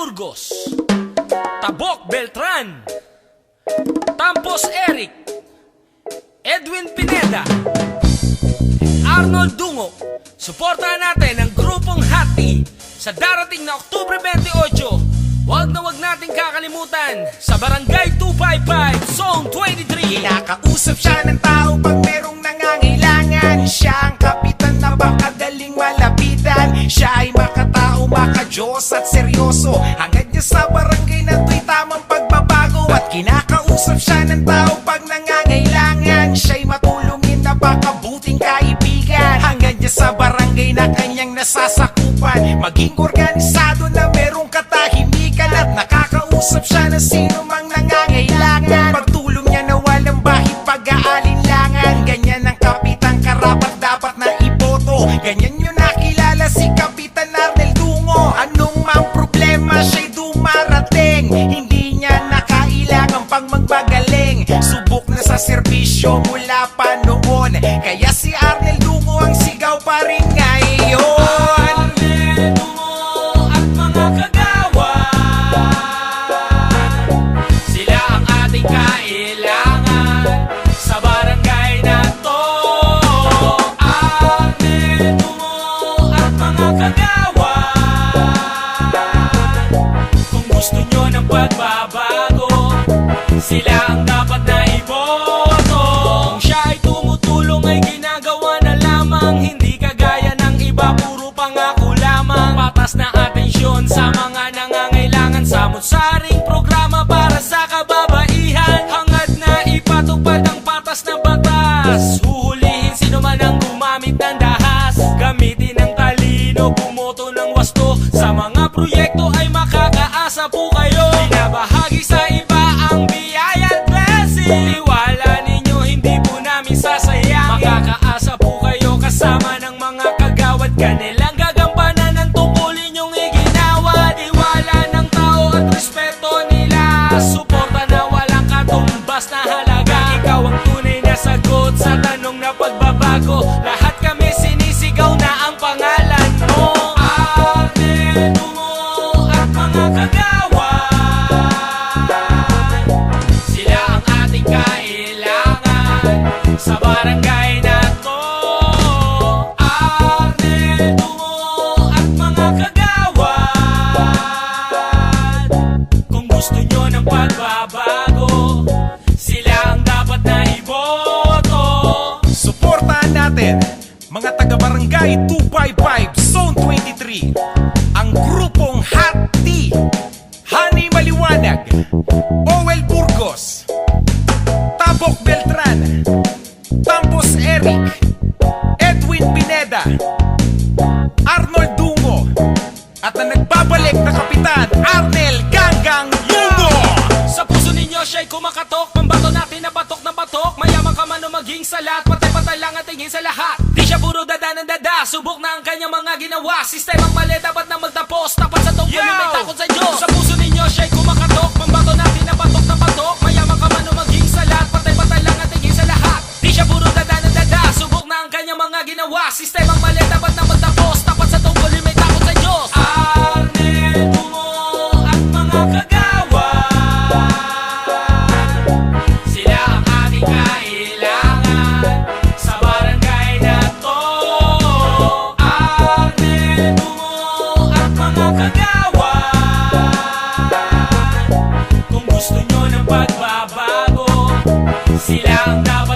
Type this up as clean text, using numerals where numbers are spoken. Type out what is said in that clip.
Burgos, Tabok Beltran, Tampos Eric, Edwin Pineda, Arnold Dungo. Suportahan natin ang grupong Hati sa darating na Oktubre 28. Huwag na huwag nating kakalimutan sa Barangay 255, Zone 23. Kinakausap siya ng tao pag merong nangangailangan. Siya ang kapitan na makadaling malapitan. Siya ay makatao, makadiyos at seryoso. Hangad niya sa barangay na to'y tamang pagbabago. At kinakausap siya ng tao pag nangangailangan. Siya'y matulungin, napakabuting kaibigan. Hangad niya sa barangay na kanyang nasasakupan. Maging organisado na merong katahimikan. At nakakausap siya na sino mang nangangailangan. Pagtulong niya na walang bahid pag-aalinlangan. Ganyan ang kapitan, karapat dapat na iboto. Ganyan yun nakilala si Kapitan Arnel Dungo. Anong mang problema siya'y dumarating. Hindi niya nakailangan pang magbagaling. Subok na sa serbisyo mula pa noon. Kaya si Arnel Dungo ang sigaw pa rin ngayon. Arnel Dungo at mga kagawa, sila ang ating kailangan sa barangay na to. Arnel Dungo at mga kagawa, kung gusto nyo ng pagbabago, sila ang dapat na iboto. Kung siya ay tumutulong ay ginagawa na lamang, hindi kagaya ng iba puro pangako lamang. Patas na atensyon sa mga nangangailangan, samot-saring programa para sa kababaihan. Hangad na ipatupad ang patas na batas, huhulihin sino man ang gumamit ng dahas. Gamitin ang talino, bumoto ng wasto, sa mga proyekto ay makakaasa po kayo. Binabahagi sa iba ang biyaya at blessing. Tiwala ninyo, hindi po namin sasayangin. Makakaasa po kayo kasama ng mga kagawad. Kanilang gagampanan ang tungkulin yung iginawa. Tiwala ng tao at respeto nila, suporta na walang katumbas na halaga. Ikaw ang tunay na sagot sa tanong na pagbabago. Lahat kami sinisigaw na ang pangalan mo. Arnel Dungo at mga kagawa, sila ang ating kailangan sa barangay na to. Arnel Dungo at mga kagawa, kung gusto nyo ng pagbabago, sila ang dapat na iboto. Suportahan natin mga taga-barangay 255 Zone 23, ang grupong Hati. Hani Maliwanag, Owel Burgos, Tabok Beltran, Tampos Eric, Edwin Pineda, Arnold Dungo, at ang nagbabalik na Kapitan Arnel Ganggang Dungo. Sa puso ninyo siya'y kumakatok, pambato natin na batok ng batok. Mayaman ka man o maging salat, patay-patay lang ang tingin sa lahat. Di siya puro dada ng dada, subok na ang kanyang mga ginawa. Sistemang mali dapat na magtapos, tapat sa tungkol na may takot sa Diyos. Sa puso ninyo siya'y kumakatok, pambato natin na batok ng batok. Mayaman ka man o maging salat, patay-patay lang ang tingin sa lahat. Di siya puro dada ng dada, subok na ang kanyang mga ginawa. Sistemang mali dapat na magtapos, tapat sa tungkol na may takot sa Diyos. Arnel Dungo at mga kagawa, sila ang ating kailangan sa barangay na to. Arnel Dungo at mga kagawa, kung gusto nyo ng pagbabago, sila ang dapat